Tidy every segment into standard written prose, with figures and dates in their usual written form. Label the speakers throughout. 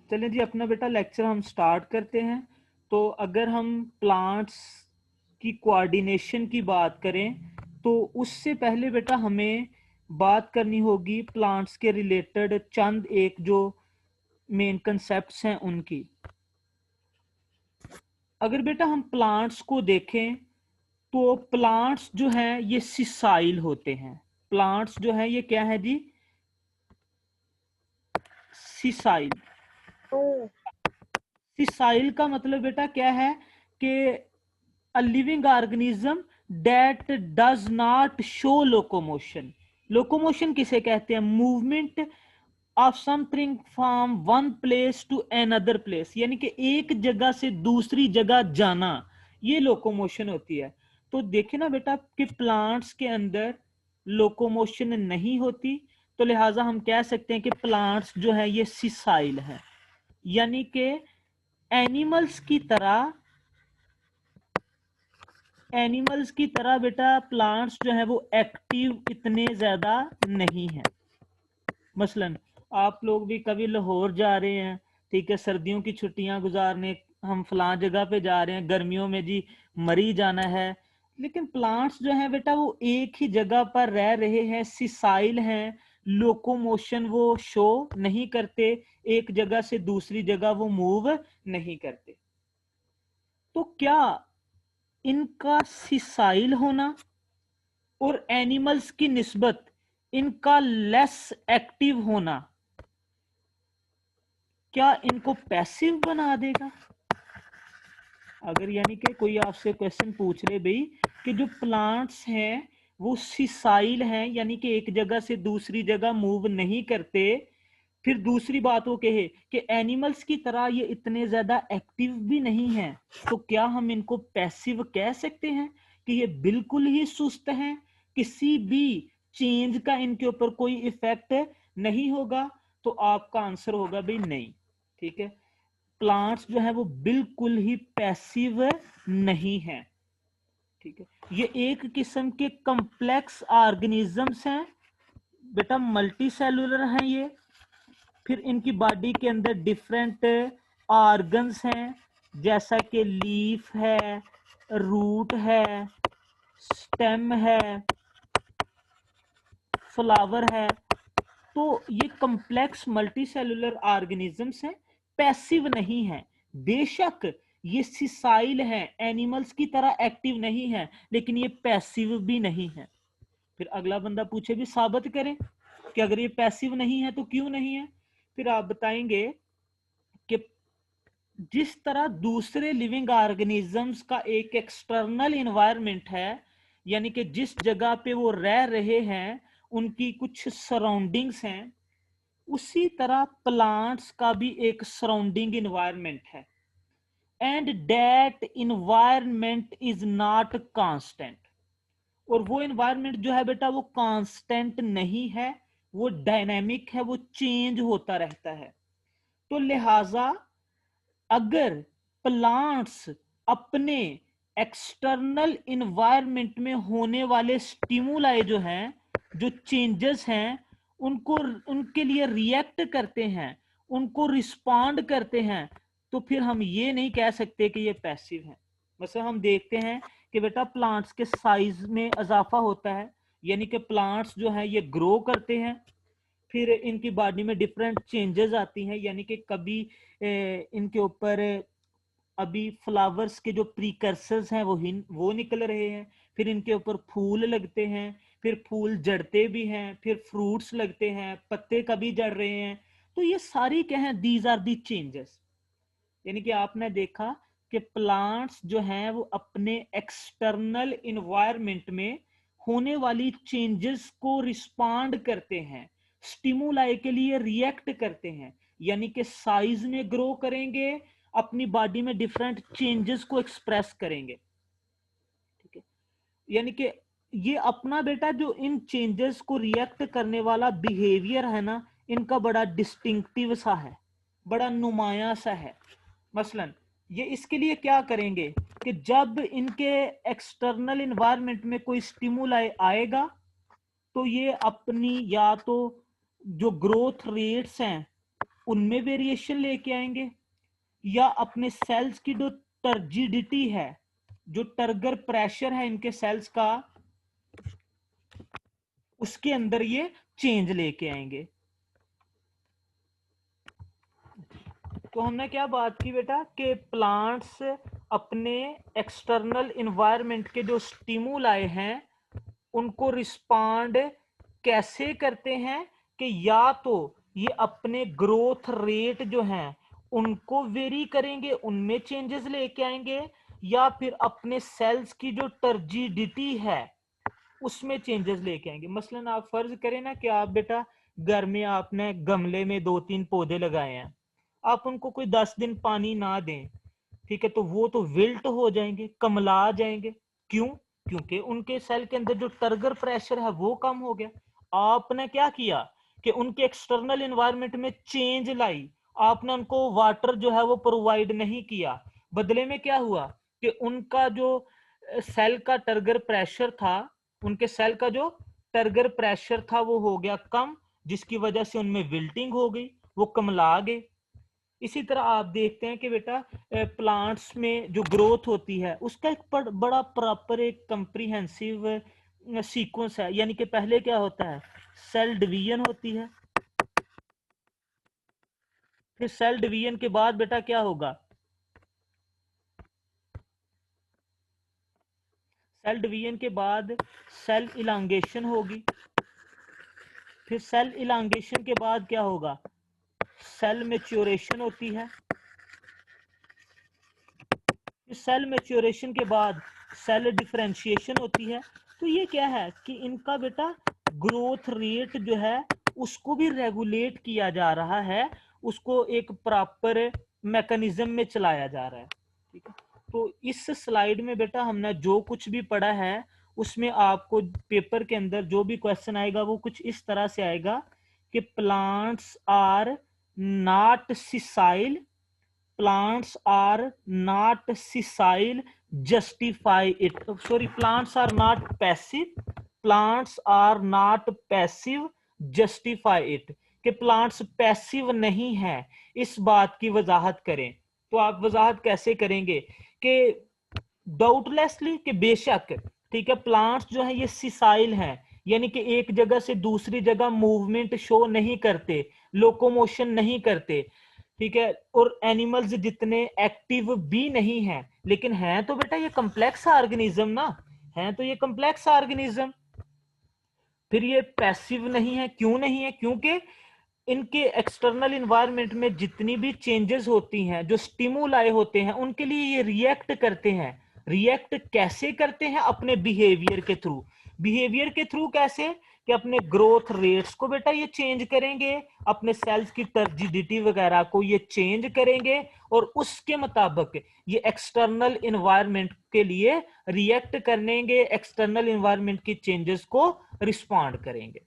Speaker 1: चलें जी, अपना बेटा लेक्चर हम स्टार्ट करते हैं। तो अगर हम प्लांट्स की कोऑर्डिनेशन की बात करें तो उससे पहले बेटा हमें बात करनी होगी प्लांट्स के रिलेटेड चंद एक जो मेन कंसेप्ट्स हैं उनकी। अगर बेटा हम प्लांट्स को देखें तो प्लांट्स जो हैं ये सिसाइल होते हैं। प्लांट्स जो है ये क्या है जी? सिसाइल। सिसाइल का मतलब बेटा क्या है कि a living organism that does not show locomotion. Locomotion किसे कहते हैं? Movement of something from one place to another place, यानी कि एक जगह से दूसरी जगह जाना, ये लोकोमोशन होती है। तो देखे ना बेटा कि प्लांट्स के अंदर लोकोमोशन नहीं होती, तो लिहाजा हम कह सकते हैं कि प्लांट्स जो है ये सिसाइल है। यानी कि एनिमल्स की तरह बेटा प्लांट्स जो है वो एक्टिव इतने ज्यादा नहीं है। मसलन आप लोग भी कभी लाहौर जा रहे हैं, ठीक है, सर्दियों की छुट्टियां गुजारने, हम फलां जगह पे जा रहे हैं, गर्मियों में जी मरी जाना है, लेकिन प्लांट्स जो है बेटा वो एक ही जगह पर रह रहे हैं, सिसाइल हैं, लोकोमोशन वो शो नहीं करते, एक जगह से दूसरी जगह वो मूव नहीं करते। तो क्या इनका सिसाइल होना और एनिमल्स की निस्बत इनका लेस एक्टिव होना क्या इनको पैसिव बना देगा? अगर यानी कि कोई आपसे क्वेश्चन पूछ ले भाई कि जो प्लांट्स हैं वो सिसाइल हैं, यानी कि एक जगह से दूसरी जगह मूव नहीं करते, फिर दूसरी बात वो कहे कि एनिमल्स की तरह ये इतने ज्यादा एक्टिव भी नहीं है, तो क्या हम इनको पैसिव कह सकते हैं कि ये बिल्कुल ही सुस्त हैं, किसी भी चेंज का इनके ऊपर कोई इफेक्ट नहीं होगा? तो आपका आंसर होगा भाई नहीं। ठीक है, प्लांट्स जो है वो बिल्कुल ही पैसिव नहीं है। ठीक है, ये एक किस्म के कॉम्प्लेक्स ऑर्गेनिजम्स हैं बेटा, मल्टी सेलुलर हैं ये। फिर इनकी बॉडी के अंदर डिफरेंट ऑर्गन्स हैं, जैसा कि लीफ है, रूट है, स्टेम है, फ्लावर है। तो ये कॉम्प्लेक्स मल्टी सेलुलर ऑर्गेनिजम्स हैं, पैसिव नहीं है। बेशक ये सिसाइल है, एनिमल्स की तरह एक्टिव नहीं है, लेकिन ये पैसिव भी नहीं है। फिर अगला बंदा पूछे भी साबित करें कि अगर ये पैसिव नहीं है तो क्यों नहीं है? फिर आप बताएंगे कि जिस तरह दूसरे लिविंग ऑर्गेनिजम्स का एक एक्सटर्नल इन्वायरमेंट है, यानी कि जिस जगह पे वो रह रहे हैं उनकी कुछ सराउंडिंग्स हैं, उसी तरह प्लांट्स का भी एक सराउंडिंग इन्वायरमेंट है, and that environment is not constant. और वो इन्वायरमेंट जो है बेटा वो कांस्टेंट नहीं है, वो डायनेमिक है, वो चेंज होता रहता है। तो लिहाजा अगर प्लांट्स अपने एक्सटर्नल इन्वायरमेंट में होने वाले स्टिमुलाई जो हैं, जो चेंजेस हैं, उनको उनके लिए रिएक्ट करते हैं, उनको रिस्पॉन्ड करते हैं, तो फिर हम ये नहीं कह सकते कि ये पैसिव है। मतलब हम देखते हैं कि बेटा प्लांट्स के साइज में इजाफा होता है, यानी कि प्लांट्स जो है ये ग्रो करते हैं, फिर इनकी बॉडी में डिफरेंट चेंजेस आती हैं, यानी कि कभी इनके ऊपर अभी फ्लावर्स के जो प्रीकर्सर्स हैं वो निकल रहे हैं, फिर इनके ऊपर फूल लगते हैं, फिर फूल जड़ते भी हैं, फिर फ्रूट्स लगते हैं, पत्ते कभी जड़ रहे हैं। तो ये सारी क्या है? These are the changes. यानी कि आपने देखा कि प्लांट्स जो हैं वो अपने एक्सटर्नल इन्वायरमेंट में होने वाली चेंजेस को रिस्पॉन्ड करते हैं, स्टिमुलाई के लिए रिएक्ट करते हैं, यानी कि साइज में ग्रो करेंगे, अपनी बॉडी में डिफरेंट चेंजेस को एक्सप्रेस करेंगे। ठीक है, यानी कि ये अपना बेटा जो इन चेंजेस को रिएक्ट करने वाला बिहेवियर है ना, इनका बड़ा डिस्टिंक्टिव सा है, बड़ा नुमाया सा है। मसलन ये इसके लिए क्या करेंगे कि जब इनके एक्सटर्नल इन्वायरमेंट में कोई स्टिमुलाई आएगा तो ये अपनी या तो जो ग्रोथ रेट्स हैं उनमें वेरिएशन लेके आएंगे, या अपने सेल्स की जो टर्जिडिटी है, जो टर्गर प्रेशर है इनके सेल्स का, उसके अंदर ये चेंज लेके आएंगे। तो हमने क्या बात की बेटा कि प्लांट्स अपने एक्सटर्नल इन्वायरमेंट के जो स्टिमुलाई हैं उनको रिस्पॉन्ड कैसे करते हैं, कि या तो ये अपने ग्रोथ रेट जो हैं उनको वेरी करेंगे, उनमें चेंजेस लेके आएंगे, या फिर अपने सेल्स की जो टर्जिडिटी है उसमें चेंजेस लेके आएंगे। मसलन आप फर्ज करें ना कि आप बेटा घर में आपने गमले में 2-3 पौधे लगाए हैं, आप उनको कोई 10 दिन पानी ना दें, ठीक है, तो वो तो विल्ट हो जाएंगे, कमला जाएंगे। क्यों? क्योंकि उनके सेल के अंदर जो टर्गर प्रेशर है वो कम हो गया। आपने क्या किया कि उनके एक्सटर्नल एनवायरनमेंट में चेंज लाई, आपने उनको वाटर जो है वो प्रोवाइड नहीं किया, बदले में क्या हुआ कि उनका जो सेल का टर्गर प्रेशर था, उनके सेल का जो टर्गर प्रेशर था वो हो गया कम, जिसकी वजह से उनमें विल्टिंग हो गई, वो कमला गए। इसी तरह आप देखते हैं कि बेटा प्लांट्स में जो ग्रोथ होती है उसका एक बड़ा प्रॉपर एक कंप्रीहेंसिव सीक्वेंस है। यानी कि पहले क्या होता है, सेल डिवीजन होती है, फिर सेल डिवीजन के बाद बेटा क्या होगा, सेल डिवीजन के बाद सेल इलांगेशन होगी, फिर सेल इलांगेशन के बाद क्या होगा, सेल मैच्योरेशन होती है, सेल मैच्योरेशन के बाद सेल डिफरेंशिएशन होती है। तो ये क्या है कि इनका बेटा ग्रोथ रेट जो है उसको भी रेगुलेट किया जा रहा है, उसको एक प्रॉपर मैकेनिज्म में चलाया जा रहा है। ठीक है, तो इस स्लाइड में बेटा हमने जो कुछ भी पढ़ा है उसमें आपको पेपर के अंदर जो भी क्वेश्चन आएगा वो कुछ इस तरह से आएगा कि plants are not sessile, plants are not sessile, justify it, sorry, plants are not passive, plants are not passive, justify it, कि प्लांट्स पैसिव नहीं है, इस बात की वजाहत करें। तो आप वजाहत कैसे करेंगे कि डाउटलेसली कि बेशक, ठीक है, प्लांट्स जो है ये सिसाइल हैं, यानी कि एक जगह से दूसरी जगह मूवमेंट शो नहीं करते, लोकोमोशन नहीं करते, ठीक है, और एनिमल्स जितने एक्टिव भी नहीं हैं, लेकिन हैं तो बेटा ये कम्प्लेक्स ऑर्गेनिज्म ना, हैं तो ये कम्प्लेक्स ऑर्गेनिज्म। फिर ये पैसिव नहीं है, क्यों नहीं है, क्योंकि इनके एक्सटर्नल इन्वायरमेंट में जितनी भी चेंजेस होती हैं, जो स्टिमुलाई होते हैं, उनके लिए ये रिएक्ट करते हैं। रिएक्ट कैसे करते हैं? अपने बिहेवियर के थ्रू। बिहेवियर के थ्रू कैसे? कि अपने ग्रोथ रेट्स को बेटा ये चेंज करेंगे, अपने सेल्स की टर्जिडिटी वगैरह को ये चेंज करेंगे, और उसके मुताबिक ये एक्सटर्नल इन्वायरमेंट के लिए रिएक्ट करेंगे, एक्सटर्नल इन्वायरमेंट की चेंजेस को रिस्पॉन्ड करेंगे।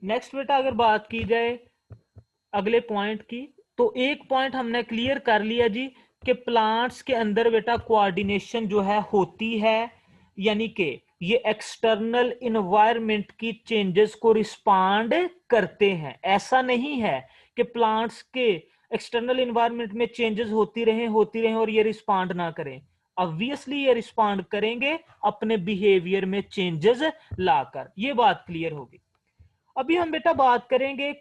Speaker 1: नेक्स्ट बेटा अगर बात की जाए अगले पॉइंट की, तो एक पॉइंट हमने क्लियर कर लिया जी कि प्लांट्स के अंदर बेटा कोऑर्डिनेशन जो है होती है, यानी कि ये एक्सटर्नल इन्वायरमेंट की चेंजेस को रिस्पॉन्ड करते हैं। ऐसा नहीं है कि प्लांट्स के एक्सटर्नल इन्वायरमेंट में चेंजेस होती रहे और ये रिस्पॉन्ड ना करें। ऑब्वियसली ये रिस्पॉन्ड करेंगे अपने बिहेवियर में चेंजेस लाकर। ये बात क्लियर होगी। अभी हम बेटा बात करेंगे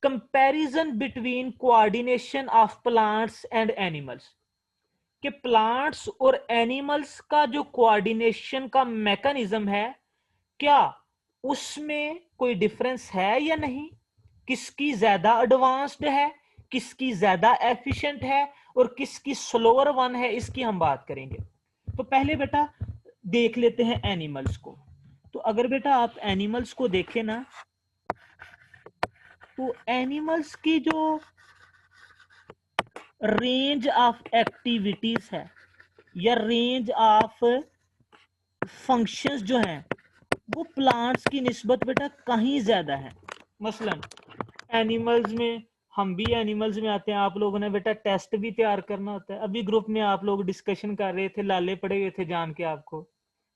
Speaker 1: comparison between coordination of plants and animals, कि प्लांट्स और एनिमल्स का जो कोऑर्डिनेशन का मैकेनिज्म है, क्या उसमें कोई डिफरेंस है या नहीं, किसकी ज्यादा एडवांस्ड है, किसकी ज्यादा एफिशिएंट है, और किसकी स्लोअर वन है, इसकी हम बात करेंगे। तो पहले बेटा देख लेते हैं एनिमल्स को। तो अगर बेटा आप एनिमल्स को देखें ना, तो एनिमल्स की जो रेंज ऑफ एक्टिविटीज है या रेंज ऑफ फंक्शंस जो हैं वो प्लांट्स की निस्बत बेटा कहीं ज्यादा है। मसलन एनिमल्स में, हम भी एनिमल्स में आते हैं, आप लोगों ने बेटा टेस्ट भी तैयार करना होता है। अभी ग्रुप में आप लोग डिस्कशन कर रहे थे, लाले पड़े हुए थे जान के आपको,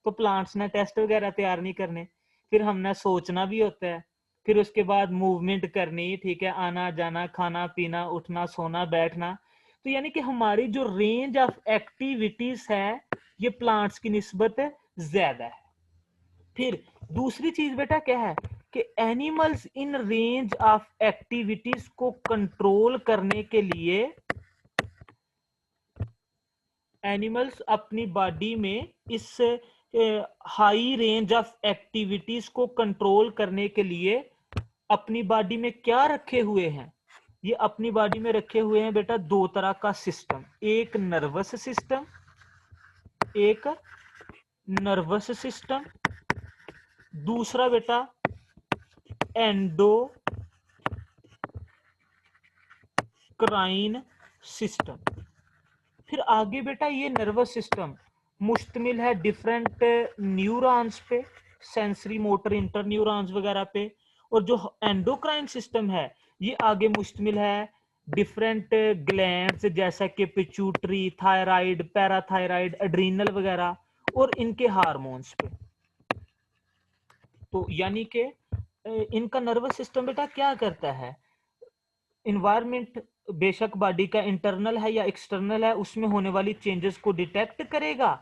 Speaker 1: तो प्लांट्स ने टेस्ट वगैरह तैयार नहीं करने, फिर हमने सोचना भी होता है, फिर उसके बाद मूवमेंट करनी, ठीक है, आना जाना, खाना पीना, उठना सोना बैठना। तो यानी कि हमारी जो रेंज ऑफ एक्टिविटीज है ये प्लांट्स की निस्बत ज्यादा है। फिर दूसरी चीज बेटा क्या है कि animals in range of activities को कंट्रोल करने के लिए एनिमल्स अपनी बॉडी में इस हाई रेंज ऑफ एक्टिविटीज को कंट्रोल करने के लिए अपनी बॉडी में क्या रखे हुए हैं? ये अपनी बॉडी में रखे हुए हैं बेटा दो तरह का सिस्टम, एक नर्वस सिस्टम, एक नर्वस सिस्टम, दूसरा बेटा एंडोक्राइन सिस्टम। फिर आगे बेटा ये नर्वस सिस्टम मुश्तमिल है डिफरेंट न्यूरॉन्स पे, सेंसरी मोटर इंटर न्यूरॉन्स वगैरह पे, और जो एंडोक्राइन सिस्टम है ये आगे मुश्तमिल है डिफरेंट ग्लैंड्स जैसा कि पिट्यूटरी, थायराइड, पैराथायराइड, एड्रीनल वगैरह और इनके हार्मोन्स पे। तो यानी कि इनका नर्वस सिस्टम बेटा क्या करता है, इन्वायरमेंट बेशक बॉडी का इंटरनल है या एक्सटर्नल है उसमें होने वाली चेंजेस को डिटेक्ट करेगा,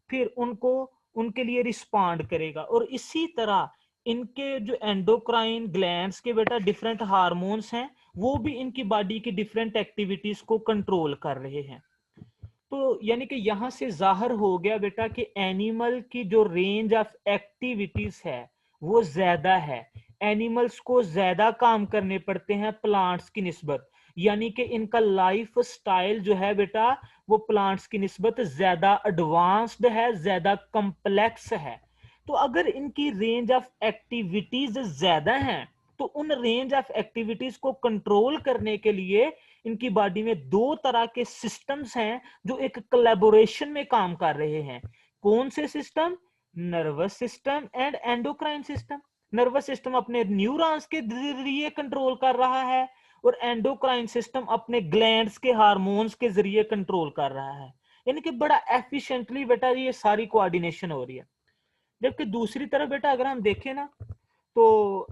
Speaker 1: फिर उनको उनके लिए रिस्पॉन्ड करेगा, और इसी तरह इनके जो एंडोक्राइन ग्लैंड्स के बेटा डिफरेंट हार्मोन्स हैं वो भी इनकी बॉडी की डिफरेंट एक्टिविटीज को कंट्रोल कर रहे हैं। तो यानी कि यहां से जाहिर हो गया बेटा कि एनिमल की जो रेंज ऑफ एक्टिविटीज है वो ज्यादा है, एनिमल्स को ज्यादा काम करने पड़ते हैं प्लांट्स की निस्बत, यानी कि इनका लाइफ स्टाइल जो है बेटा वो प्लांट्स की निस्बत ज्यादा एडवांस्ड है, ज्यादा कॉम्प्लेक्स है। तो अगर इनकी रेंज ऑफ एक्टिविटीज ज्यादा हैं तो उन रेंज ऑफ एक्टिविटीज को कंट्रोल करने के लिए इनकी बॉडी में दो तरह के सिस्टम्स हैं जो एक कोलैबोरेशन में काम कर रहे हैं। कौन से system? Nervous system and endocrine system. Nervous system अपने न्यूरॉन्स के जरिए कंट्रोल कर रहा है और एंडोक्राइन सिस्टम अपने ग्लैंड्स के हार्मोन्स के जरिए कंट्रोल कर रहा है, यानी कि बड़ा एफिशिएंटली बेटा ये सारी कोऑर्डिनेशन हो रही है। जबकि दूसरी तरफ बेटा अगर हम देखें ना तो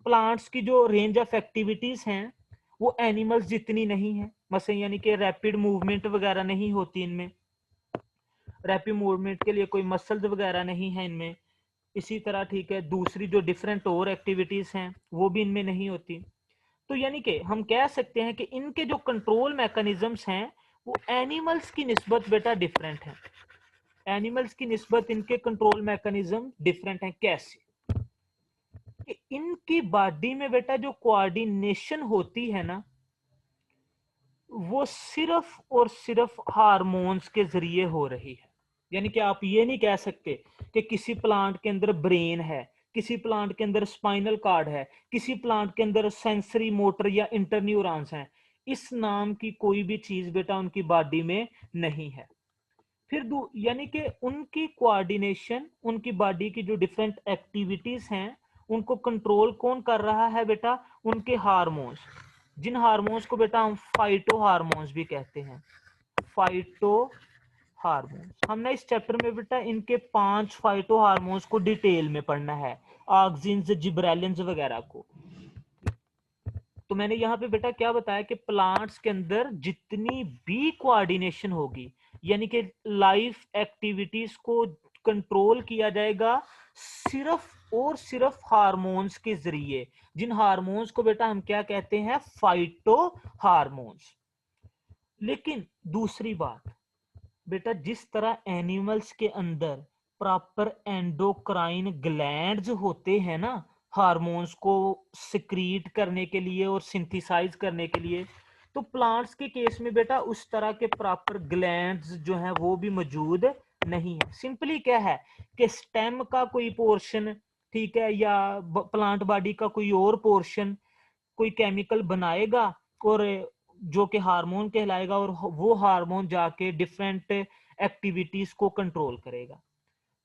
Speaker 1: प्लांट्स की जो रेंज ऑफ एक्टिविटीज हैं वो एनिमल्स जितनी नहीं है, मसलन यानी कि रैपिड मूवमेंट वगैरह नहीं होती इनमें, रैपिड मूवमेंट के लिए कोई मसल्स वगैरह नहीं है इनमें। इसी तरह ठीक है दूसरी जो डिफरेंट और एक्टिविटीज हैं वो भी इनमें नहीं होती। तो यानी कि हम कह सकते हैं कि इनके जो कंट्रोल मैकेनिज्म्स हैं वो एनिमल्स की निस्बत बेटा डिफरेंट है, एनिमल्स की निस्बत इनके कंट्रोल मैकेनिज्म डिफरेंट हैं। कैसे? कि इनकी बॉडी में बेटा जो कोऑर्डिनेशन होती है ना वो सिर्फ और सिर्फ हार्मोन्स के जरिए हो रही है, यानी कि आप ये नहीं कह सकते कि किसी प्लांट के अंदर ब्रेन है, किसी प्लांट के अंदर स्पाइनल कार्ड है, किसी प्लांट के अंदर सेंसरी मोटर या इंटरन्यूरॉन्स हैं। इस नाम की कोई भी चीज बेटा उनकी बॉडी में नहीं है। फिर यानी कि उनकी कोऑर्डिनेशन, उनकी बॉडी की जो डिफरेंट एक्टिविटीज हैं उनको कंट्रोल कौन कर रहा है बेटा? उनके हार्मोन्स, जिन हार्मोन्स को बेटा हम फाइटो हार्मोन्स भी कहते हैं। फाइटो हार्मोन्स, हमने इस चैप्टर में बेटा इनके 5 फाइटो हार्मोन्स को डिटेल में पढ़ना है, ऑक्सिन्स, जिब्रेलिन्स वगैरह को। तो मैंने यहाँ पे बेटा क्या बताया कि प्लांट्स के अंदर जितनी भी कोऑर्डिनेशन होगी यानी कि लाइफ एक्टिविटीज को कंट्रोल किया जाएगा सिर्फ और सिर्फ हार्मोन्स के जरिए, जिन हार्मोन्स को बेटा हम क्या कहते हैं? Phyto hormones. लेकिन दूसरी बात बेटा जिस तरह एनिमल्स के अंदर प्रॉपर एंडोक्राइन ग्लैंड्स होते हैं ना हार्मोन्स को सिक्रीट करने के लिए और सिंथेसाइज करने के लिए, तो प्लांट्स के केस में बेटा उस तरह के प्रॉपर ग्लैंड्स जो हैं वो भी मौजूद नहीं है। सिंपली क्या है कि स्टेम का कोई पोर्शन, ठीक है, या प्लांट बॉडी का कोई और पोर्शन कोई केमिकल बनाएगा और जो कि हार्मोन कहलाएगा और वो हार्मोन जाके डिफरेंट एक्टिविटीज को कंट्रोल करेगा।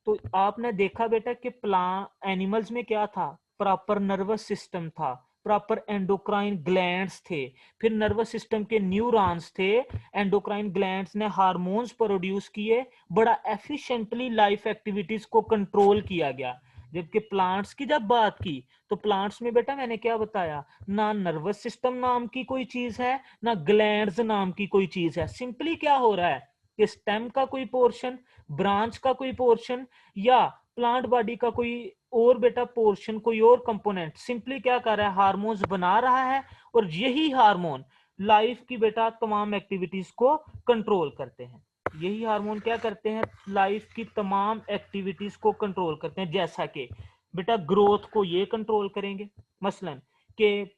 Speaker 1: तो आपने देखा बेटा कि प्लांट एनिमल्स में क्या था? प्रॉपर नर्वस सिस्टम था, प्रॉपर एंडोक्राइन ग्लैंड्स थे, फिर नर्वस सिस्टम के न्यूरॉन्स थे, एंडोक्राइन ग्लैंड्स ने हार्मोन्स प्रोड्यूस किए, बड़ा एफिशिएंटली लाइफ एक्टिविटीज को कंट्रोल किया गया। जबकि प्लांट्स की जब बात की तो प्लांट्स में बेटा मैंने क्या बताया, ना नर्वस सिस्टम नाम की कोई चीज है, ना ग्लैंड्स नाम की कोई चीज है। सिंपली क्या हो रहा है कि स्टेम का कोई पोर्शन, ब्रांच का कोई पोर्शन, या प्लांट बॉडी का कोई और बेटा पोर्शन, कोई और कंपोनेंट सिंपली क्या कर रहा है, हार्मोन्स बना रहा है। और यही हार्मोन लाइफ की बेटा तमाम एक्टिविटीज को कंट्रोल करते हैं। यही हार्मोन क्या करते हैं, लाइफ की तमाम एक्टिविटीज को कंट्रोल करते हैं। जैसा कि बेटा ग्रोथ को ये कंट्रोल करेंगे, मसलन कि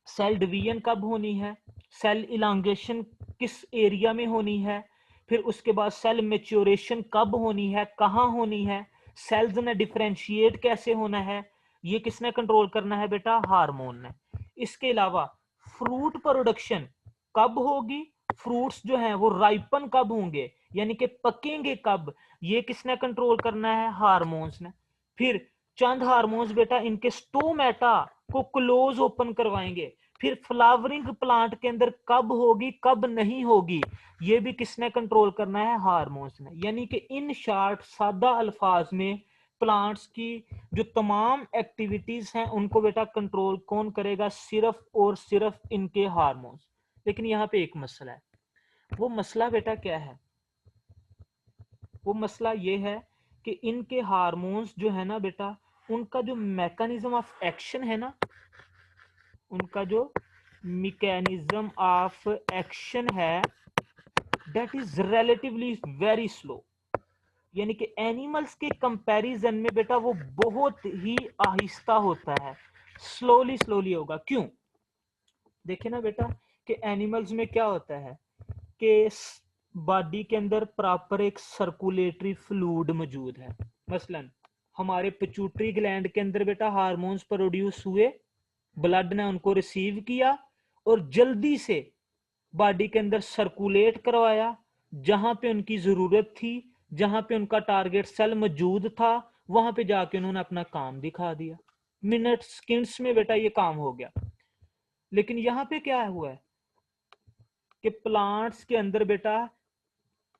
Speaker 1: सेल डिवीजन कब होनी है, सेल इलांगेशन किस एरिया में होनी है, फिर उसके बाद सेल मेच्योरेशन कब होनी है, कहाँ होनी है, सेल्स ने डिफरेंशिएट कैसे होना है, ये किसने कंट्रोल करना है बेटा, हार्मोन ने। इसके अलावा फ्रूट प्रोडक्शन कब होगी, फ्रूट्स जो हैं वो राइपन कब होंगे, यानी कि पकेंगे कब, ये किसने कंट्रोल करना है, हार्मोन्स ने। फिर चंद हार्मोन्स बेटा इनके स्टोमेटा को क्लोज ओपन करवाएंगे। फिर फ्लावरिंग प्लांट के अंदर कब होगी कब नहीं होगी, ये भी किसने कंट्रोल करना है, हार्मोन्स ने। यानी कि इन शॉर्ट सादा अल्फाज में प्लांट्स की जो तमाम एक्टिविटीज हैं उनको बेटा कंट्रोल कौन करेगा, सिर्फ और सिर्फ इनके हार्मोन्स। लेकिन यहाँ पे एक मसला है, वो मसला बेटा क्या है, वो मसला ये है कि इनके हार्मोन्स जो है ना बेटा, उनका जो मैकेनिज्म ऑफ एक्शन है ना, उनका जो मैकेनिज्म ऑफ एक्शन है that is relatively very slow. यानी कि एनिमल्स के कंपैरिजन में बेटा वो बहुत ही आहिस्ता होता है, स्लोली स्लोली होगा। क्यों, देखे ना बेटा कि एनिमल्स में क्या होता है कि बॉडी के अंदर प्रॉपर एक सर्कुलेटरी फ्लूइड मौजूद है। मसलन हमारे पिट्यूटरी ग्लैंड के अंदर बेटा हार्मोन्स प्रोड्यूस हुए, ब्लड ने उनको रिसीव किया और जल्दी से बॉडी के अंदर सर्कुलेट करवाया, जहां पे उनकी जरूरत थी, जहां पे उनका टारगेट सेल मौजूद था, वहां पे जाके उन्होंने अपना काम दिखा दिया। मिनट सेकंड्स में बेटा ये काम हो गया। लेकिन यहां पे क्या हुआ है कि प्लांट्स के अंदर बेटा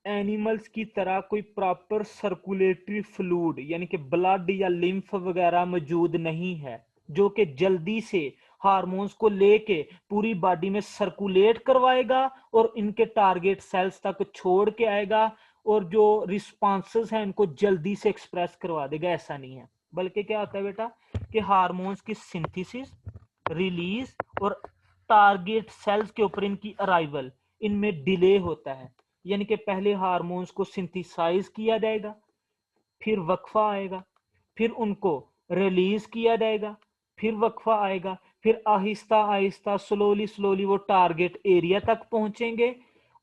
Speaker 1: एनिमल्स की तरह कोई प्रॉपर सर्कुलेटरी फ्लूइड यानी कि ब्लड या लिम्फ वगैरह मौजूद नहीं है, जो कि जल्दी से हार्मोन्स को लेके पूरी बॉडी में सर्कुलेट करवाएगा और इनके टारगेट सेल्स तक छोड़ के आएगा और जो रिस्पॉन्सेस हैं उनको जल्दी से एक्सप्रेस करवा देगा। ऐसा नहीं है, बल्कि क्या होता है बेटा कि हार्मोन्स की सिंथेसिस, रिलीज और टारगेट सेल्स के ऊपर इनकी अराइवल, इनमें डिले होता है। यानी कि पहले हार्मोन्स को सिंथेसाइज किया जाएगा, फिर वक्फा आएगा, फिर उनको रिलीज किया जाएगा, फिर वक्फा आएगा, फिर आहिस्ता आहिस्ता स्लोली स्लोली वो टारगेट एरिया तक पहुंचेंगे।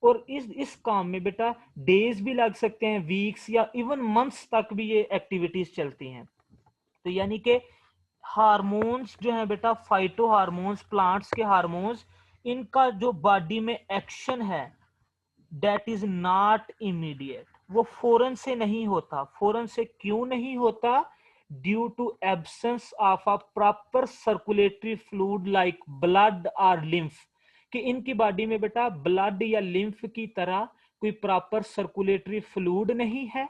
Speaker 1: और इस काम में बेटा डेज भी लग सकते हैं, वीक्स या इवन मंथ्स तक भी ये एक्टिविटीज चलती हैं। तो यानी कि हार्मोन्स जो है बेटा, फाइटो हार्मोन्स, प्लांट्स के हार्मोन्स, इनका जो बॉडी में एक्शन है दैट इज नॉट इमीडिएट, वो फौरन से नहीं होता। फौरन से क्यों नहीं होता, due to absence of a proper circulatory fluid like blood और लिम्फ, कि इनकी बॉडी में बेटा ब्लड या लिम्फ की तरह कोई प्रॉपर सर्कुलेटरी फ्लूइड नहीं है।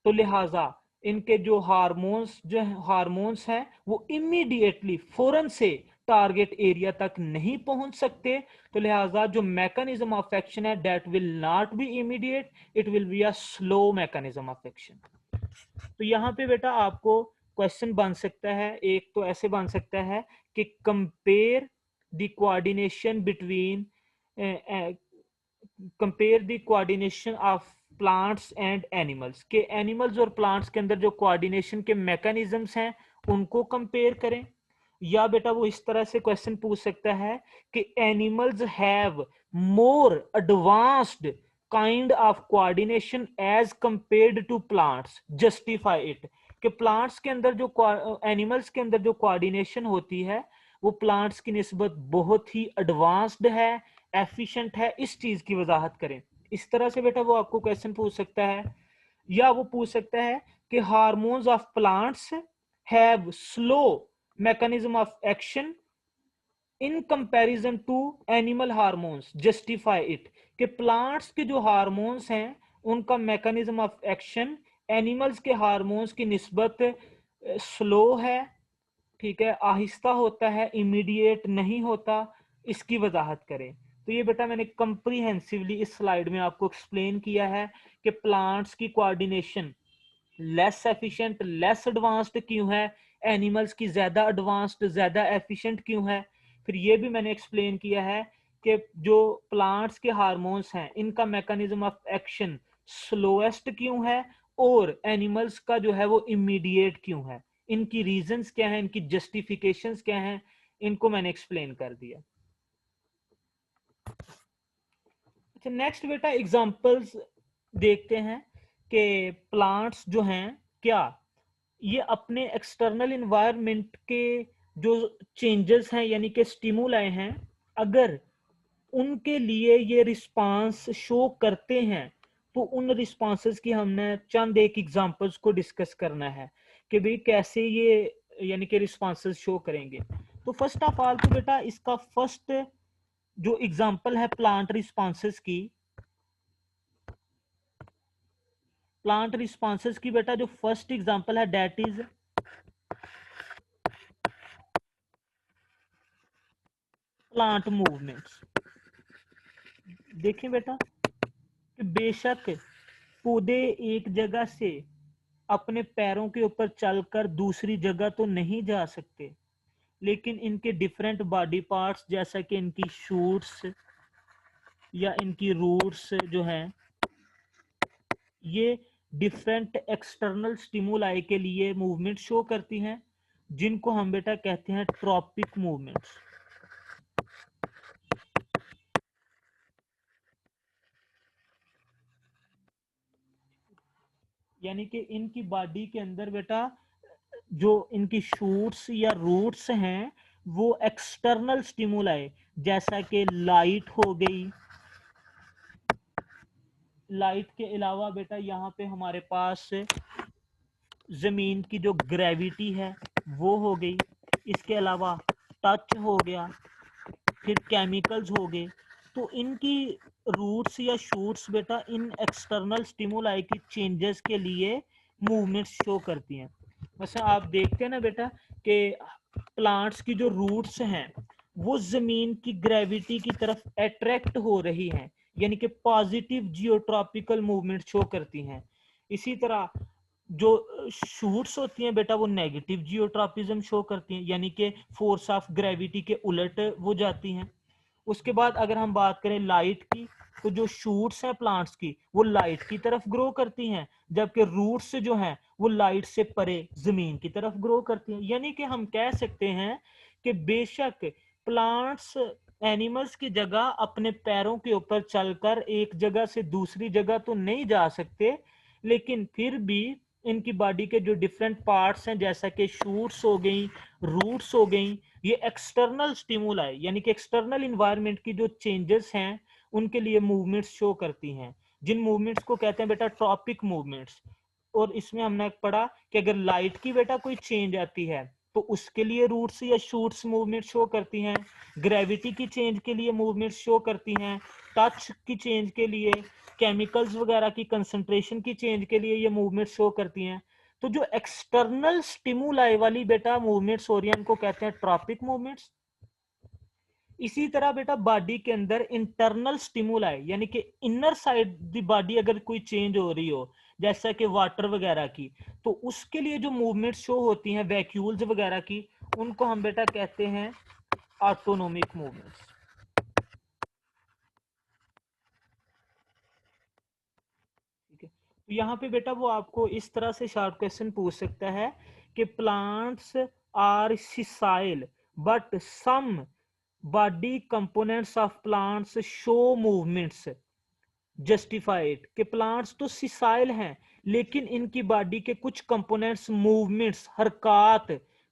Speaker 1: तो लिहाजा इनके जो हार्मोन्स हैं वो इमीडिएटली फौरन से टारगेट एरिया तक नहीं पहुंच सकते। तो लिहाजा जो मैकेनिज्म ऑफ एक्शन है that will not be immediate, it will be a slow mechanism of action. तो यहाँ पे बेटा आपको क्वेश्चन बन सकता है, एक तो ऐसे बन सकता है कि compare the coordination between compare the coordination of plants and animals, के एनिमल्स और प्लांट्स के अंदर जो कोऑर्डिनेशन के मैकेनिज्म्स हैं उनको कंपेयर करें। या बेटा वो इस तरह से क्वेश्चन पूछ सकता है कि animals have more advanced kind of coordination as compared to plants, justify it, कि प्लांट्स के अंदर जो एनिमल्स के अंदर जो कोऑर्डिनेशन होती है वो प्लांट्स की निस्बत बहुत ही एडवांस्ड है, एफिशिएंट है, इस चीज की वजाहत करें। इस तरह से बेटा वो आपको क्वेश्चन पूछ सकता है। या वो पूछ सकता है कि hormones of plants have slow mechanism of action in comparison to animal hormones, justify it, कि प्लांट्स के जो हार्मोन्स हैं उनका मैकेनिज्म ऑफ एक्शन एनिमल्स के हार्मोन्स की निस्बत स्लो है, ठीक है, आहिस्ता होता है, इमीडिएट नहीं होता, इसकी वजाहत करें। तो ये बेटा मैंने कंप्रीहेंसिवली इस स्लाइड में आपको एक्सप्लेन किया है कि प्लांट्स की coordination less efficient, less advanced क्यों है, एनिमल्स की ज्यादा एडवांस्ड, ज्यादा एफिशिएंट क्यों है। फिर ये भी मैंने एक्सप्लेन किया है कि जो प्लांट्स के हार्मोन्स हैं इनका मैकेनिज्म ऑफ एक्शन स्लोएस्ट क्यों है और एनिमल्स का जो है वो इमीडिएट क्यों है, इनकी रीजंस क्या है, इनकी जस्टिफिकेशंस क्या हैं, इनको मैंने एक्सप्लेन कर दिया। अच्छा, नेक्स्ट बेटा एग्जांपल्स देखते हैं कि प्लांट्स जो हैं क्या ये अपने एक्सटर्नल इन्वायरमेंट के जो चेंजेस हैं यानी कि स्टिमुलाई हैं, अगर उनके लिए ये रिस्पांस शो करते हैं तो उन रिस्पांसेस की हमने चंद एक एग्जांपल्स को डिस्कस करना है कि भाई कैसे ये यानी कि रिस्पांसेस शो करेंगे। तो फर्स्ट ऑफ ऑल तो बेटा इसका फर्स्ट जो एग्जांपल है प्लांट रिस्पांसेस की, प्लांट रिस्पांसेस की बेटा जो फर्स्ट एग्जांपल है दैट इज प्लांट मूवमेंट्स। देखिए बेटा कि बेशक पौधे एक जगह से अपने पैरों के ऊपर चलकर दूसरी जगह तो नहीं जा सकते, लेकिन इनके डिफरेंट बॉडी पार्ट्स जैसा कि इनकी शूट्स या इनकी रूट्स जो हैं ये डिफरेंट एक्सटर्नल स्टिमुलाई के लिए मूवमेंट शो करती हैं, जिनको हम बेटा कहते हैं ट्रॉपिक मूवमेंट्स। यानी कि इनकी बॉडी के अंदर बेटा जो इनकी शूट्स या रूट्स हैं वो एक्सटर्नल स्टिमुलाई जैसा कि लाइट हो गई, लाइट के अलावा बेटा यहाँ पे हमारे पास जमीन की जो ग्रेविटी है वो हो गई, इसके अलावा टच हो गया, फिर केमिकल्स हो गए। तो इनकी रूट्स या शूट्स बेटा इन एक्सटर्नल स्टिमुलाई की चेंजेस के लिए मूवमेंट्स शो करती हैं। वैसे आप देखते हैं ना बेटा कि प्लांट्स की जो रूट्स हैं वो जमीन की ग्रेविटी की तरफ अट्रैक्ट हो रही हैं, यानी कि पॉजिटिव जियोट्रॉपिकल मूवमेंट शो करती हैं। इसी तरह जो शूट्स होती हैं बेटा वो नेगेटिव जियोट्रॉपिज्म शो करती हैं, यानी कि फोर्स ऑफ ग्रेविटी के उलट वो जाती हैं। उसके बाद अगर हम बात करें लाइट की, तो जो शूट्स हैं प्लांट्स की वो लाइट की तरफ ग्रो करती हैं, जबकि रूट्स जो हैं वो लाइट से परे जमीन की तरफ ग्रो करती हैं। यानी कि हम कह सकते हैं कि बेशक प्लांट्स एनिमल्स की जगह अपने पैरों के ऊपर चलकर एक जगह से दूसरी जगह तो नहीं जा सकते, लेकिन फिर भी इनकी बॉडी के जो डिफरेंट पार्ट्स हैं जैसा कि शूट्स हो गई, रूट्स हो गई, ये एक्सटर्नल स्टिमुलाई यानी कि एक्सटर्नल इन्वायरमेंट की जो चेंजेस हैं उनके लिए मूवमेंट्स शो करती हैं, जिन मूवमेंट्स को कहते हैं बेटा ट्रॉपिक मूवमेंट्स। और इसमें हमने पढ़ा कि अगर लाइट की बेटा कोई चेंज आती है तो उसके लिए रूट्स या शूट्स मूवमेंट शो करती हैं, ग्रेविटी की चेंज के लिए मूवमेंट शो करती हैं, टच की चेंज के लिए, केमिकल्स वगैरह की कंसंट्रेशन की चेंज के लिए ये मूवमेंट शो करती हैं। तो जो एक्सटर्नल स्टिमुलाई वाली बेटा मूवमेंट्स हो रही हैं उनको कहते हैं ट्रॉपिक मूवमेंट्स। इसी तरह बेटा बॉडी के अंदर इंटरनल स्टिमुलाई यानी कि इनर साइड दी बॉडी अगर कोई चेंज हो रही हो जैसा कि वाटर वगैरह की, तो उसके लिए जो मूवमेंट्स शो होती हैं वैक्यूल्स वगैरह की, उनको हम बेटा कहते हैं ऑटोनोमिक मूवमेंट्स। ठीक है, तो यहाँ पे बेटा वो आपको इस तरह से शार्ट क्वेश्चन पूछ सकता है कि plants are sessile but some body components of plants show movements justified, कि प्लांट्स तो सिसाइल हैं लेकिन इनकी बॉडी के कुछ कंपोनेंट्स मूवमेंट्स हरकत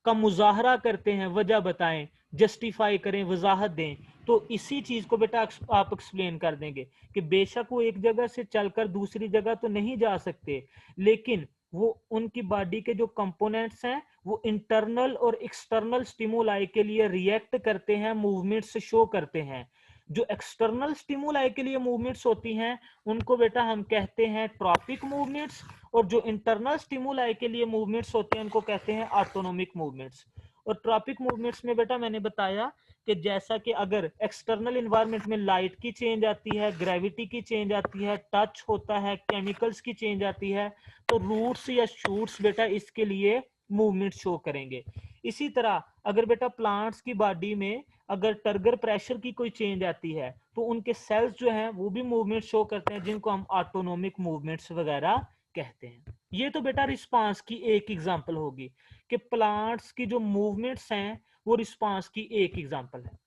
Speaker 1: का मुजाहरा करते हैं, वजह बताएं, जस्टिफाई करें, वजाहत दें। तो इसी चीज को बेटा आप एक्सप्लेन कर देंगे कि बेशक वो एक जगह से चलकर दूसरी जगह तो नहीं जा सकते, लेकिन वो उनकी बॉडी के जो कंपोनेंट्स हैं वो इंटरनल और एक्सटर्नल स्टिमुलाई के लिए रिएक्ट करते हैं, मूवमेंट्स शो करते हैं। जो एक्सटर्नल स्टिमुलाई के लिए मूवमेंट्स होती हैं उनको बेटा हम कहते हैं ट्रॉपिक मूवमेंट्स, और जो इंटरनल स्टिमुलाई के लिए मूवमेंट्स होते हैं उनको कहते हैं ऑटोनोमिक मूवमेंट्स। और ट्रॉपिक मूवमेंट्स में बेटा मैंने बताया कि जैसा कि अगर एक्सटर्नल इन्वायरमेंट में लाइट की चेंज आती है, ग्रेविटी की चेंज आती है, टच होता है, केमिकल्स की चेंज आती है, तो रूट्स या शूट्स बेटा इसके लिए मूवमेंट शो करेंगे। इसी तरह अगर बेटा प्लांट्स की बॉडी में अगर टर्गर प्रेशर की कोई चेंज आती है तो उनके सेल्स जो हैं वो भी मूवमेंट शो करते हैं, जिनको हम ऑटोनोमिक मूवमेंट्स वगैरह कहते हैं। ये तो बेटा रिस्पांस की एक एग्जांपल होगी कि प्लांट्स की जो मूवमेंट्स हैं वो रिस्पांस की एक एग्जांपल है।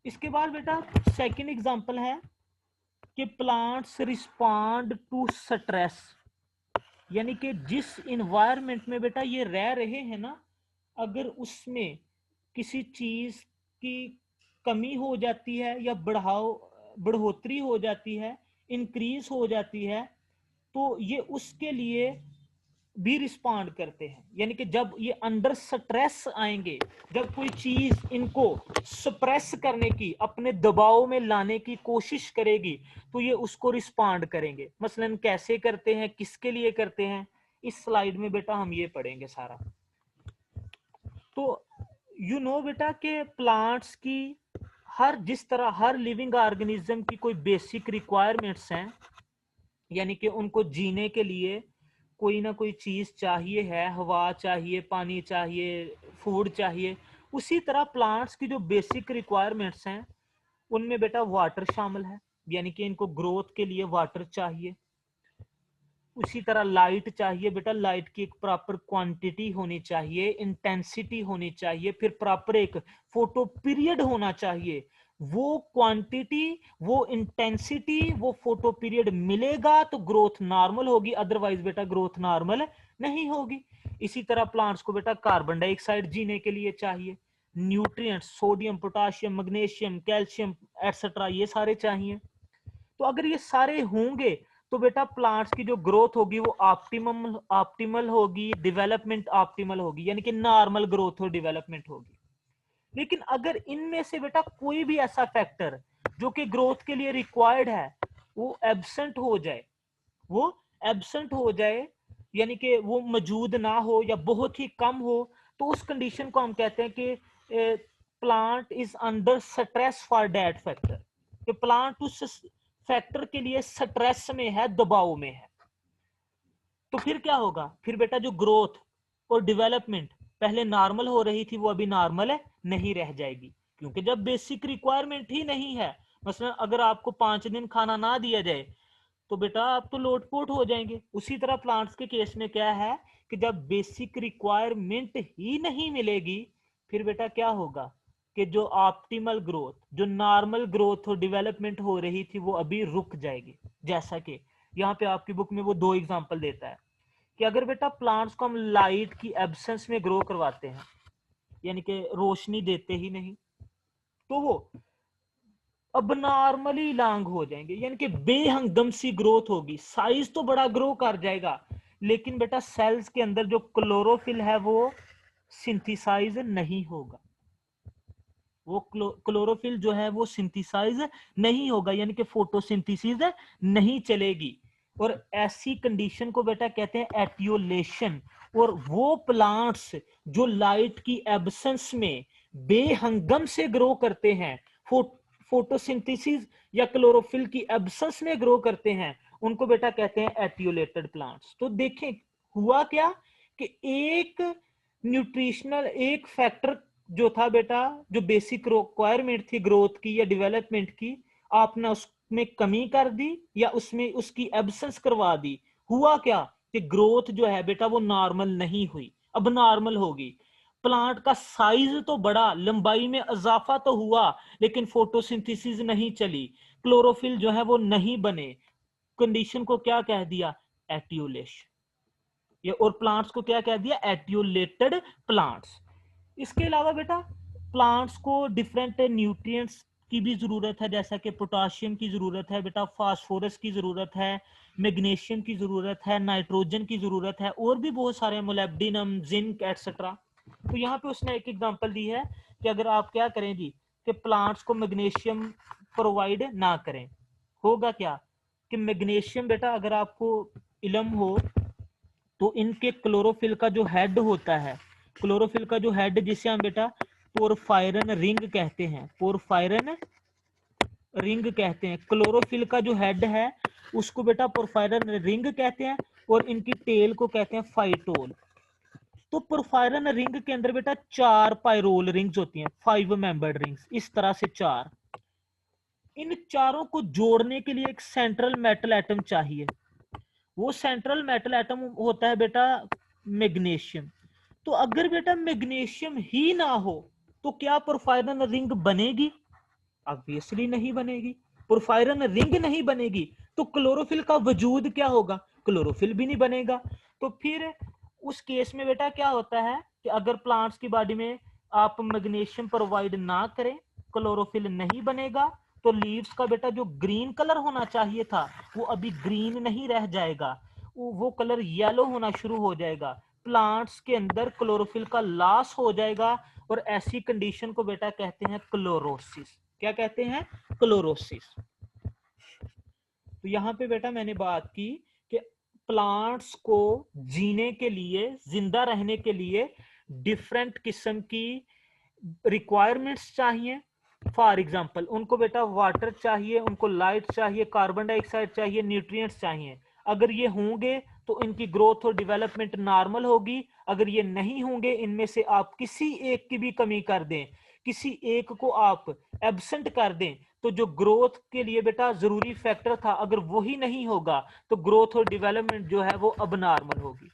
Speaker 1: इसके बाद बेटा सेकंड एग्जांपल है कि प्लांट्स रिस्पॉन्ड टू स्ट्रेस, यानी कि जिस इन्वायरमेंट में बेटा ये रह रहे हैं ना, अगर उसमें किसी चीज की कमी हो जाती है या बढ़ोतरी हो जाती है, इंक्रीज हो जाती है, तो ये उसके लिए भी रिस्पॉन्ड करते हैं। यानी कि जब ये अंडर स्ट्रेस आएंगे, जब कोई चीज इनको सप्रेस करने की, अपने दबाव में लाने की कोशिश करेगी, तो ये उसको रिस्पॉन्ड करेंगे। मसलन कैसे करते हैं, किसके लिए करते हैं, इस स्लाइड में बेटा हम ये पढ़ेंगे सारा। तो यू नो बेटा कि प्लांट्स की जिस तरह हर लिविंग ऑर्गेनिज्म की कोई बेसिक रिक्वायरमेंट्स हैं, यानी कि उनको जीने के लिए कोई ना कोई चीज चाहिए है, हवा चाहिए, पानी चाहिए, फूड चाहिए, उसी तरह प्लांट्स की जो बेसिक रिक्वायरमेंट्स हैं उनमें बेटा वाटर शामिल है, यानी कि इनको ग्रोथ के लिए वाटर चाहिए। उसी तरह लाइट चाहिए बेटा, लाइट की एक प्रॉपर क्वांटिटी होनी चाहिए, इंटेंसिटी होनी चाहिए, फिर प्रॉपर एक फोटो पीरियड होना चाहिए। वो क्वांटिटी, वो इंटेंसिटी, वो फोटो पीरियड मिलेगा तो ग्रोथ नॉर्मल होगी, अदरवाइज बेटा ग्रोथ नॉर्मल नहीं होगी। इसी तरह प्लांट्स को बेटा कार्बन डाइऑक्साइड जीने के लिए चाहिए, nutrients sodium, potassium, magnesium, calcium etcetera, ये सारे चाहिए। तो अगर ये सारे होंगे तो बेटा प्लांट्स की जो ग्रोथ होगी वो ऑप्टिमल होगी, डेवलपमेंट ऑप्टिमल होगी, यानी कि नॉर्मल ग्रोथ और डेवलपमेंट होगी। लेकिन अगर इनमें से बेटा कोई भी ऐसा फैक्टर जो कि ग्रोथ के लिए रिक्वायर्ड है वो एब्सेंट हो जाए, वो एब्सेंट हो जाए, यानी कि वो मौजूद ना हो या बहुत ही कम हो, तो उस कंडीशन को हम कहते हैं कि plant is under stress for that factor, कि प्लांट उस फैक्टर के लिए स्ट्रेस में है, दबाव में है। तो फिर क्या होगा, फिर बेटा जो ग्रोथ और डेवलपमेंट पहले नॉर्मल हो रही थी वो अभी नॉर्मल नहीं रह जाएगी, क्योंकि जब बेसिक रिक्वायरमेंट ही नहीं है, मसलन अगर आपको 5 दिन खाना ना दिया जाए तो बेटा आप तो लोटपोट हो जाएंगे। उसी तरह प्लांट्स के केस में क्या है कि जब बेसिक रिक्वायरमेंट ही नहीं मिलेगी, फिर बेटा क्या होगा कि जो ऑप्टिमल ग्रोथ, जो नॉर्मल ग्रोथ और डेवलपमेंट हो रही थी वो अभी रुक जाएगी। जैसा कि यहाँ पे आपकी बुक में वो 2 एग्जांपल देता है कि अगर बेटा प्लांट्स को हम लाइट की एब्सेंस में ग्रो करवाते हैं, यानी कि रोशनी देते ही नहीं, तो वो अब नॉर्मली लॉन्ग हो जाएंगे, यानी कि बेहंगम सी ग्रोथ होगी, साइज तो बड़ा ग्रो कर जाएगा, लेकिन बेटा सेल्स के अंदर जो क्लोरोफिल है वो सिंथेसाइज नहीं होगा, वो क्लोरोफिल जो है वो सिंथेसाइज नहीं होगा, यानी कि फोटोसिंथेसिस नहीं चलेगी। और ऐसी कंडीशन को बेटा कहते हैं एटियोलेशन। और वो प्लांट्स जो लाइट की एब्सेंस में बेहंगम से ग्रो करते हैं, फोटोसिंथेसिस या क्लोरोफिल की एब्सेंस में ग्रो करते हैं, उनको बेटा कहते हैं एटियोलेटेड प्लांट्स। तो देखें हुआ क्या कि एक न्यूट्रिशनल एक फैक्टर जो था बेटा, जो बेसिक रिक्वायरमेंट थी ग्रोथ की या डेवलपमेंट की, आपने उसमें कमी कर दी या उसमें उसकी एब्सेंस करवा दी। हुआ क्या कि ग्रोथ जो है बेटा वो नॉर्मल नहीं हुई, अब नॉर्मल होगी। प्लांट का साइज तो बढ़ा, लंबाई में इजाफा तो हुआ, लेकिन फोटोसिंथेसिस नहीं चली, क्लोरोफिल जो है वो नहीं बने। कंडीशन को क्या कह दिया, एटियोलेशन। ये और प्लांट्स को क्या कह दिया, एटियोलेटेड प्लांट्स। इसके अलावा बेटा प्लांट्स को डिफरेंट न्यूट्रिएंट्स की भी जरूरत है, जैसा कि पोटाशियम की जरूरत है बेटा, फास्फोरस की जरूरत है, मैग्नीशियम की जरूरत है, नाइट्रोजन की जरूरत है, और भी बहुत सारे, मोलिब्डेनम, जिंक एटसेट्रा। तो यहाँ पे उसने एक एग्जांपल दी है कि अगर आप क्या करें जी कि प्लांट्स को मैग्नीशियम प्रोवाइड ना करें, होगा क्या कि मैग्नीशियम बेटा अगर आपको इलम हो तो इनके क्लोरोफिल का जो हेड होता है, क्लोरोफिल का जो हेड जिसे हम बेटा पोरफायरन रिंग कहते हैं, पोरफायरन रिंग कहते हैं, क्लोरोफिल का जो हेड है उसको बेटा पोरफायरन रिंग कहते हैं और इनकी टेल को कहते हैं फाइटोल। तो पोरफायरन रिंग के अंदर बेटा 4 पायरोल रिंग्स होती हैं, 5 मेंबर्ड रिंग्स, इस तरह से 4। इन चारों को जोड़ने के लिए एक सेंट्रल मेटल एटम चाहिए। वो सेंट्रल मेटल एटम होता है बेटा मैग्नीशियम। तो अगर बेटा मैग्नीशियम ही ना हो तो क्या पोरफायरन रिंग बनेगी? ऑब्वियसली नहीं बनेगी। पोरफायरन रिंग नहीं बनेगी तो क्लोरोफिल का वजूद क्या होगा? क्लोरोफिल भी नहीं बनेगा। तो फिर उस केस में बेटा क्या होता है कि अगर प्लांट्स की बॉडी में आप मैग्नीशियम प्रोवाइड ना करें, क्लोरोफिल नहीं बनेगा, तो लीव्स का बेटा जो ग्रीन कलर होना चाहिए था वो अभी ग्रीन नहीं रह जाएगा, वो कलर येलो होना शुरू हो जाएगा। प्लांट्स के अंदर क्लोरोफिल का लॉस हो जाएगा और ऐसी कंडीशन को बेटा कहते हैं क्लोरोसिस। क्या कहते हैं? क्लोरोसिस। तो यहां पे बेटा मैंने बात की कि प्लांट्स को जीने के लिए, जिंदा रहने के लिए डिफरेंट किस्म की रिक्वायरमेंट्स चाहिए। फॉर एग्जाम्पल उनको बेटा वाटर चाहिए, उनको लाइट चाहिए, कार्बन डाइऑक्साइड चाहिए, न्यूट्रिएंट्स चाहिए। अगर ये होंगे तो इनकी ग्रोथ और डेवलपमेंट नॉर्मल होगी। अगर ये नहीं होंगे, इनमें से आप किसी एक की भी कमी कर दें, किसी एक को आप एब्सेंट कर दें, तो जो ग्रोथ के लिए बेटा जरूरी फैक्टर था अगर वही नहीं होगा तो ग्रोथ और डेवलपमेंट जो है वो अब नॉर्मल होगी।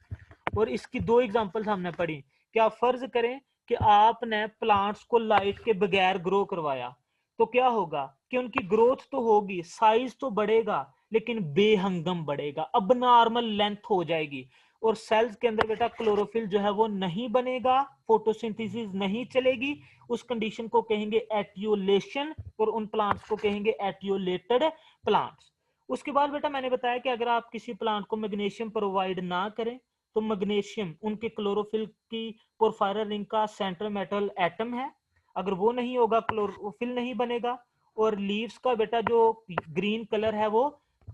Speaker 1: और इसकी 2 एग्जांपल्स हमने पढ़ी। क्या फर्ज करें कि आपने प्लांट्स को लाइट के बगैर ग्रो करवाया, तो क्या होगा कि उनकी ग्रोथ तो होगी, साइज तो बढ़ेगा, लेकिन बेहंगम बढ़ेगा, अब नॉर्मल लेंथ हो जाएगी। और सेल्स के अंदर बेटा क्लोरोफिल जो है वो नहीं बनेगा, फोटोसिंथेसिस नहीं चलेगी। उस कंडीशन को कहेंगे एटियोलेशन और उन प्लांट्स को कहेंगे एटियोलेटेड प्लांट्स। उसके बाद बेटा मैंने बताया कि अगर आप किसी प्लांट को मैग्नीशियम प्रोवाइड ना करें तो मैग्नीशियम उनके क्लोरोफिल की पोरफायरन रिंग का सेंट्रल मेटल एटम है, अगर वो नहीं होगा क्लोरोफिल नहीं बनेगा और लीव्स का बेटा जो ग्रीन कलर है वो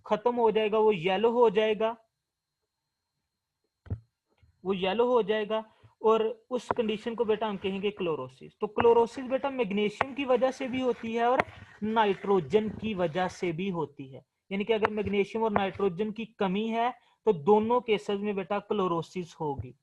Speaker 1: खत्म हो जाएगा, वो येलो हो जाएगा, वो येलो हो जाएगा। और उस कंडीशन को बेटा हम कहेंगे क्लोरोसिस। तो क्लोरोसिस बेटा मैग्नीशियम की वजह से भी होती है और नाइट्रोजन की वजह से भी होती है। यानी कि अगर मैग्नीशियम और नाइट्रोजन की कमी है तो दोनों केसेस में बेटा क्लोरोसिस होगी।